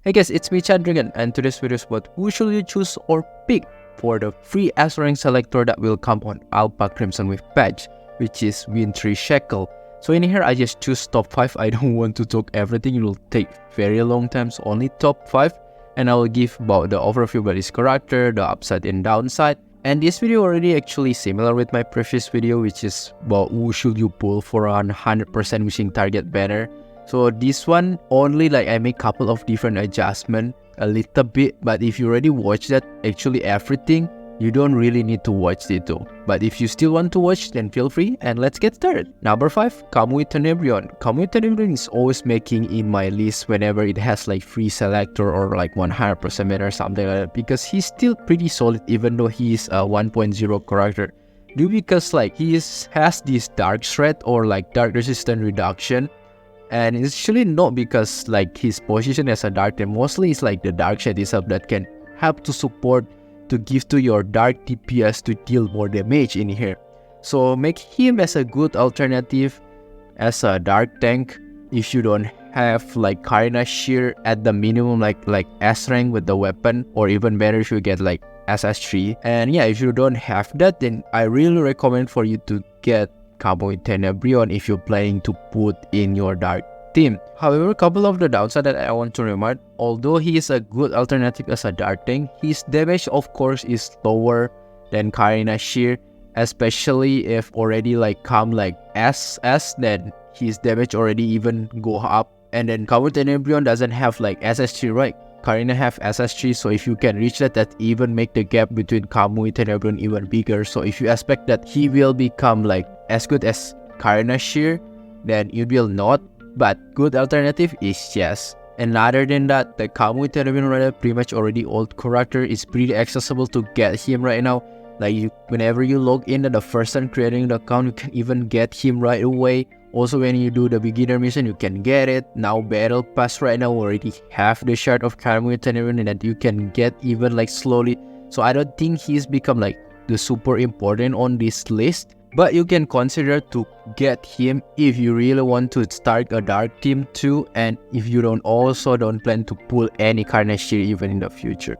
Hey guys, it's me Chandrigan, and today's video is about who should you choose or pick for the free S rank selector that will come on Alpha Crimson with patch, which is Wintry Shackle. So in here I just choose top 5. I don't want to talk everything, it will take very long time, so only top 5. And I will give about the overview about this character, the upside and downside. And this video already actually similar with my previous video, which is about who should you pull for 100% wishing target banner. So this one only I make couple of different adjustment a little bit, but if you already watch that actually everything, you don't really need to watch it too. But if you still want to watch, then feel free and let's get started. Number 5, Kamui Tenebrion. Kamui Tenebrion is always making in my list whenever it has free selector or 100% meta or something like that, because he's still pretty solid even though he is a 1.0 character. Due because he has this dark shred or dark resistance reduction. And it's actually not because his position as a dark team, mostly it's the dark shade itself that can help to support to give to your dark DPS to deal more damage in here. So make him as a good alternative as a dark tank if you don't have Karina Shear at the minimum like S rank with the weapon, or even better if you get SS3. And yeah, if you don't have that, then I really recommend for you to get Kamui Tenebrion if you're planning to put in your dark team. However, a couple of the downside that I want to remark, although he is a good alternative as a dark tank, his damage of course is lower than Karina Shear, especially if already come SS, then his damage already even go up. And then Kamui Tenebrion doesn't have SS3, right? Karina have SS3, so if you can reach that even make the gap between Kamui Tenebrion even bigger. So if you expect that he will become as good as Karina Shear, then it will not. But good alternative is yes. And other than that, the Kamui Tenebrion right pretty much already old character. Is pretty accessible to get him right now. Whenever you log in at the first time creating the account, you can even get him right away. Also, when you do the beginner mission, you can get it. Now Battle Pass right now already have the shard of Kamui Tenebrion and that you can get even slowly. So I don't think he's become the super important on this list. But you can consider to get him if you really want to start a dark team too, and if you don't plan to pull any Karina Shear even in the future.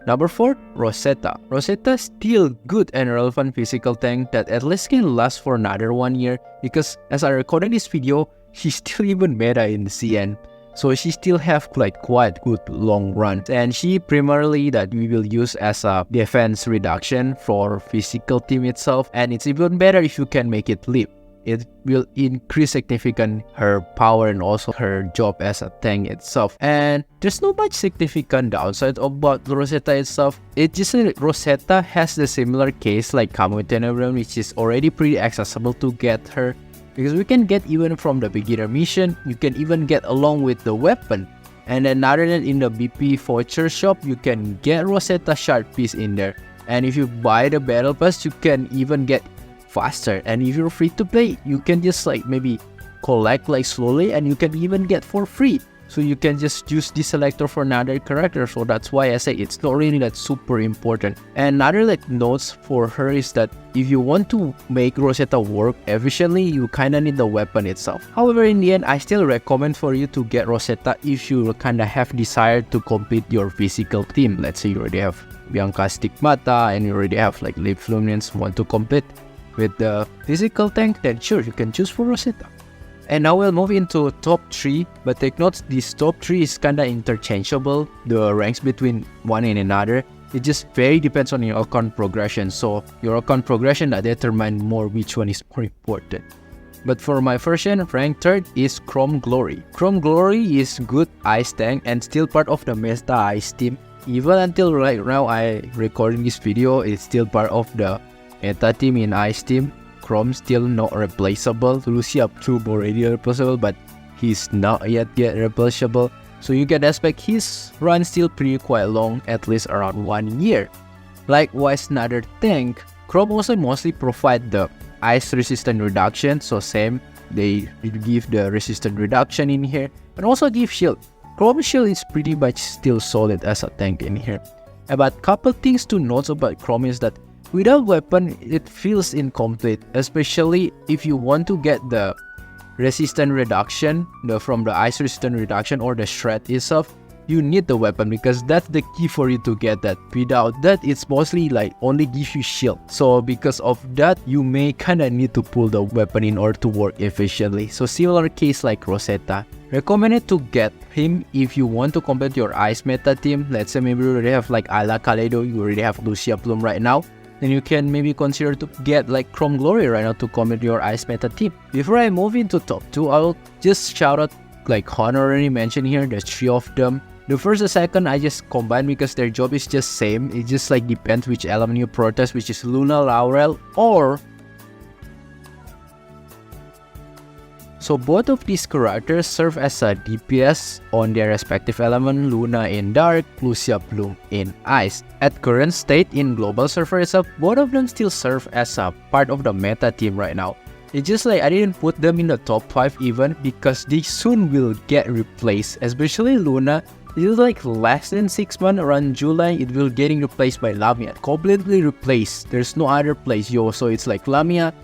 Number 4, Rosetta. Rosetta is still good and relevant physical tank that at least can last for another 1 year, because as I recorded this video, she's still even meta in CN. So she still have quite good long run, and she primarily that we will use as a defense reduction for physical team itself. And it's even better if you can make it leap. It will increase significant her power and also her job as a tank itself. And there's not much significant downside about Rosetta itself. It's just that Rosetta has the similar case like Kamui Tenebrion, which is already pretty accessible to get her. Because we can get even from the beginner mission, you can even get along with the weapon. And then other than in the BP voucher shop, you can get Rosetta shard piece in there. And if you buy the battle pass, you can even get faster. And if you're free to play, you can just maybe collect slowly, and you can even get for free. So you can just use this selector for another character. So that's why I say it's not really that super important. And another notes for her is that if you want to make Rosetta work efficiently, you kinda need the weapon itself. However, in the end, I still recommend for you to get Rosetta if you kinda have desire to complete your physical team. Let's say you already have Bianca Stigmata and you already have Leaf Luminance, want to complete with the physical tank, then sure, you can choose for Rosetta. And now we'll move into top 3, but take note, this top 3 is kinda interchangeable, the ranks between one and another. It just very depends on your account progression, so your account progression that determine more which one is more important. But for my version, rank 3rd is Chrome Glory. Chrome Glory is good ice tank and still part of the Meta Ice team. Even until right now I recording this video, it's still part of the Meta team in Ice team. Chrome still not replaceable. Lucia Tube already replaceable, but he's not yet replaceable. So you can expect his run still pretty quite long, at least around 1 year. Likewise, another tank, Chrome also mostly provide the ice resistance reduction. So same, they give the resistance reduction in here, and also give shield. Chrome shield is pretty much still solid as a tank in here. But couple things to note about Chrome is that without weapon, it feels incomplete, especially if you want to get the resistance reduction from the ice resistance reduction or the shred itself. you need the weapon because that's the key for you to get that. Without that, it's mostly like only give you shield. So because of that, you may kinda need to pull the weapon in order to work efficiently. So similar case like Rosetta. Recommended to get him if you want to complete your ice meta team. Let's say maybe you already have like Ayla Kaleido, you already have Lucia Plume right now. Then you can maybe consider to get like Chrome Glory right now to complete your ice meta team. Before I move into top 2, I'll just shout out like Honorary Mention here. There's 3 of them. The first and second I just combine because their job is just same. It just like depends which element you protest, which is Luna Laurel or... So both of these characters serve as a DPS on their respective element, Luna in Dark, Lucia Plume in Ice. At current state in global server itself, both of them still serve as a part of the meta team right now. It's just like I didn't put them in the top 5 even because they soon will get replaced, especially Luna. It is like less than 6 months, around July, it will getting replaced by Lamia. Completely replaced. There's no other place, yo. So it's like Lamia,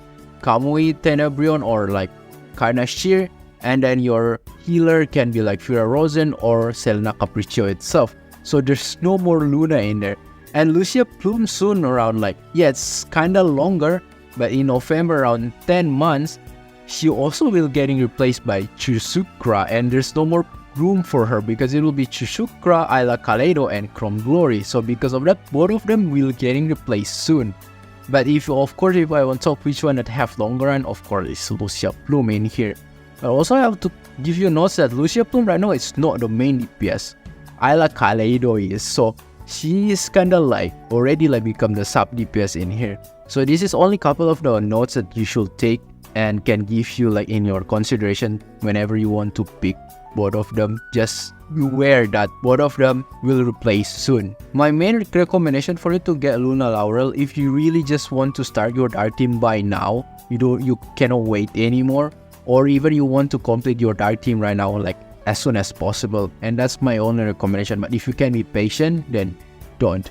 Kamui, Tenebrion, or like Carnashir, and then your healer can be like Fira Rosen or Selena Capriccio itself. So there's no more Luna in there. And Lucia Plume soon around like, yeah, it's kinda longer, but in November around 10 months, she also will getting replaced by Chusukra, and there's no more room for her because it will be Chusukra, Ayla Kaleido, and Chrome Glory. So because of that, both of them will getting replaced soon. But if I want to talk which one that have longer run, of course it's Lucia Plume in here. But also I have to give you notes that Lucia Plume right now is not the main DPS. Ayla Kaleido is, so she is kinda like already like become the sub DPS in here. So this is only couple of the notes that you should take and can give you like in your consideration whenever you want to pick both of them. Just beware that both of them will replace soon. My main recommendation for you to get Luna Laurel, if you really just want to start your dark team by now, you cannot wait anymore, or even you want to complete your dark team right now like as soon as possible, and that's my only recommendation. But if you can be patient, then don't.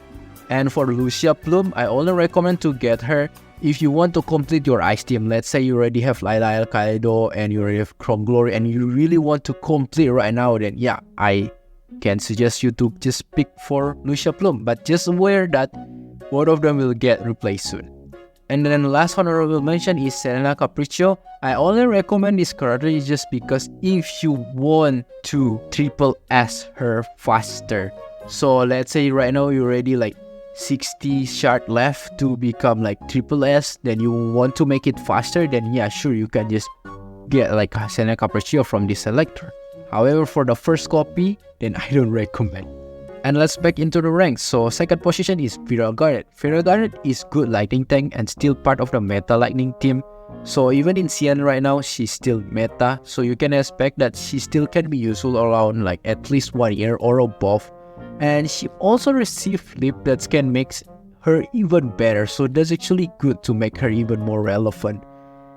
And for Lucia Plume, I only recommend to get her if you want to complete your ice team. Let's say you already have Ayla Kaleido and you already have Chrome Glory and you really want to complete right now, then yeah, I can suggest you to just pick for Lucia Plume. But just aware that both of them will get replaced soon. And then the last honorable mention is Selena Capriccio. I only recommend this character just because if you want to triple S her faster. So let's say right now you're already like 60 shard left to become like triple S, then you want to make it faster, then yeah, sure, you can just get like Selena Capriccio from the selector. However, for the first copy, then I don't recommend. And let's back into the ranks. So second position is Fira Garnet. Fira Garnet is good lightning tank and still part of the meta lightning team. So even in CN right now, she's still meta. So you can expect that she still can be useful around like at least 1 year or above. And she also received flip that can make her even better. So that's actually good to make her even more relevant.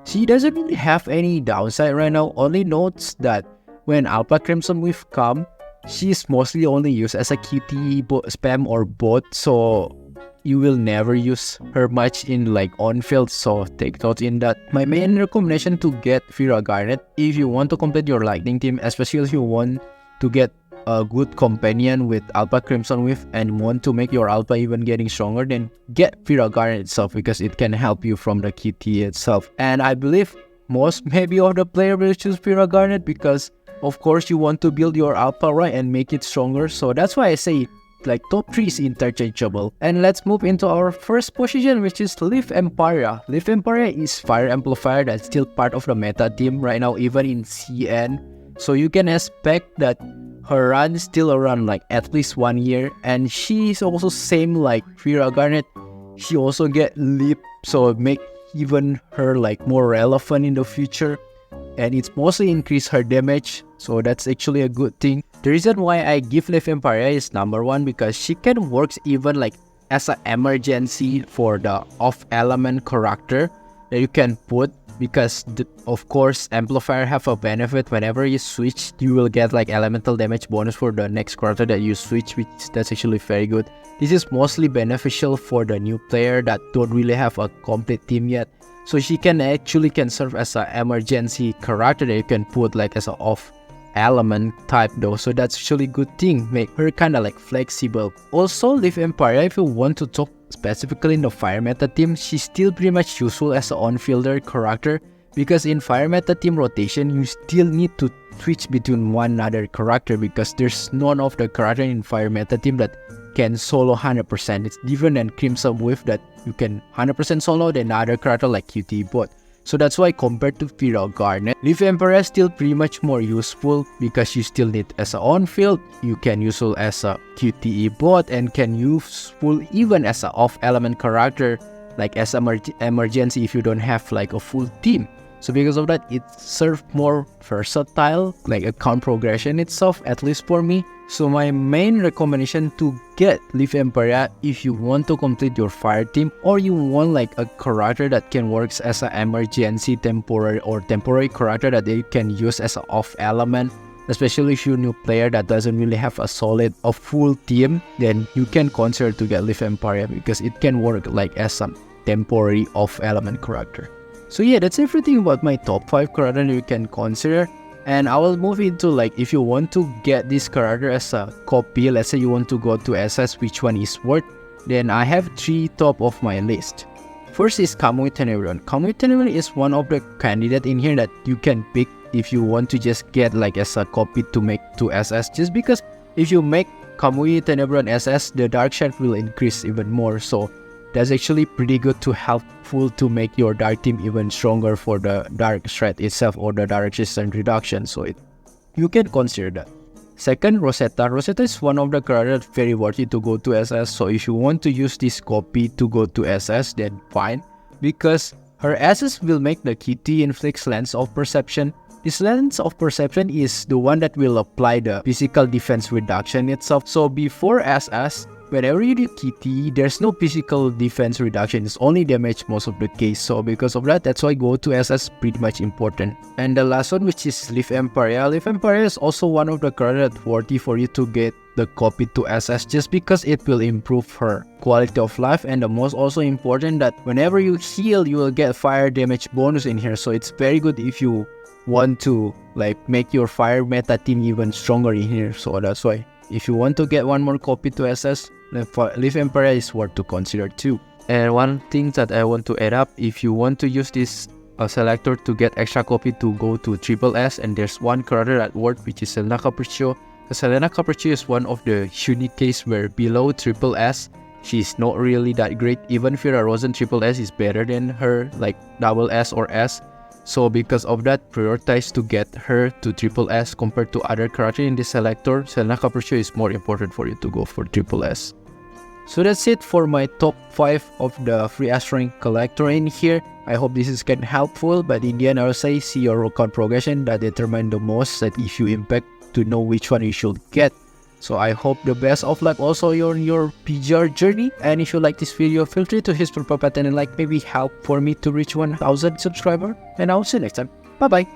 She doesn't really have any downside right now. Only notes that when Alpha Crimson Wave come, she's mostly only used as a QT spam or bot. So you will never use her much in like on field. So take note in that. My main recommendation to get Fira Garnet if you want to complete your lightning team, especially if you want to get a good companion with Alpha Crimson Wave and want to make your Alpha even getting stronger, then get Fira Garnet itself because it can help you from the QT itself. And I believe most maybe of the player will choose Fira Garnet because of course you want to build your Alpha right and make it stronger. So that's why I say like top 3 is interchangeable. And let's move into our first position, which is Leaf Empire. Leaf Empire is Fire Amplifier that's still part of the meta team right now even in CN. So you can expect that her run is still around like at least 1 year, and she is also same like Fira Garnet. She also get leap, so make even her like more relevant in the future, and it's mostly increase her damage. So that's actually a good thing. The reason why I give Leaf Empire is number 1 because she can works even like as an emergency for the off element character that you can put. Because of course amplifier have a benefit whenever you switch, you will get like elemental damage bonus for the next quarter that you switch, which that's actually very good. This is mostly beneficial for the new player that don't really have a complete team yet. So she can serve as an emergency character that you can put like as an off element type though, so that's actually good thing, make her kind of like flexible. Also, Leaf Empire, if you want to talk specifically in the fire meta team, she's still pretty much useful as an on-fielder character, because in fire meta team rotation you still need to switch between one other character, because there's none of the character in fire meta team that can solo 100%. It's different than Crimson Wave that you can 100% solo than other character like QT bot. So that's why compared to Feral Garnet, Leaf Emperor is still pretty much more useful, because you still need as a on-field, you can useful as a QTE bot, and can useful even as a off-element character, like as emergency if you don't have like a full team. So because of that, it serves more versatile, like account progression itself, at least for me. So my main recommendation to get Leaf Empire if you want to complete your fire team, or you want like a character that can work as an emergency temporary character that they can use as an off element, especially if you're a new player that doesn't really have a full team, then you can consider to get Leaf Empire, because it can work like as a temporary off element character. So yeah, that's everything about my top 5 characters you can consider. And I will move into like, if you want to get this character as a copy, let's say you want to go to SS, which one is worth, then I have 3 top of my list. First is Kamui Tenebron. Kamui Tenebron is one of the candidates in here that you can pick if you want to just get like as a copy to make to SS, just because if you make Kamui Tenebron SS, the Dark Shard will increase even more. So that's actually pretty good to helpful to make your dark team even stronger for the dark shred itself or the dark resistance reduction. So you can consider that. Second, Rosetta. Rosetta is one of the characters very worthy to go to SS. So if you want to use this copy to go to SS, then fine, because her SS will make the Kitty inflicts Lens of Perception. This Lens of Perception is the one that will apply the physical defense reduction itself. So before SS, whenever you do Kitty, there's no physical defense reduction, it's only damage most of the case. So because of that, that's why go to SS pretty much important. And the last one, which is Leaf Empire. Leaf Empire is also one of the characters worthy for you to get the copy to SS, just because it will improve her quality of life. And the most also important, that whenever you heal, you will get fire damage bonus in here. So it's very good if you want to like make your fire meta team even stronger in here. So that's why if you want to get one more copy to SS, Leaf Empire is worth to consider too. And one thing that I want to add up, if you want to use this selector to get extra copy to go to triple S, and there's one character at worth, which is Selena Capriccio. Selena Capriccio is one of the unique case where below triple S, she's not really that great. Even Fira Rosen triple S is better than her like double S or S. So because of that, prioritize to get her to triple S compared to other characters in the selector. Selena Capriccio is more important for you to go for triple S. So that's it for my top 5 of the free S rank collector in here. I hope this is kind of helpful, but in the end I will say see your account progression that determine the most, that if you impact to know which one you should get. So I hope the best of luck also on your PGR journey. And if you like this video, feel free to hit the button and like, maybe help for me to reach 1000 subscribers. And I'll see you next time. Bye bye.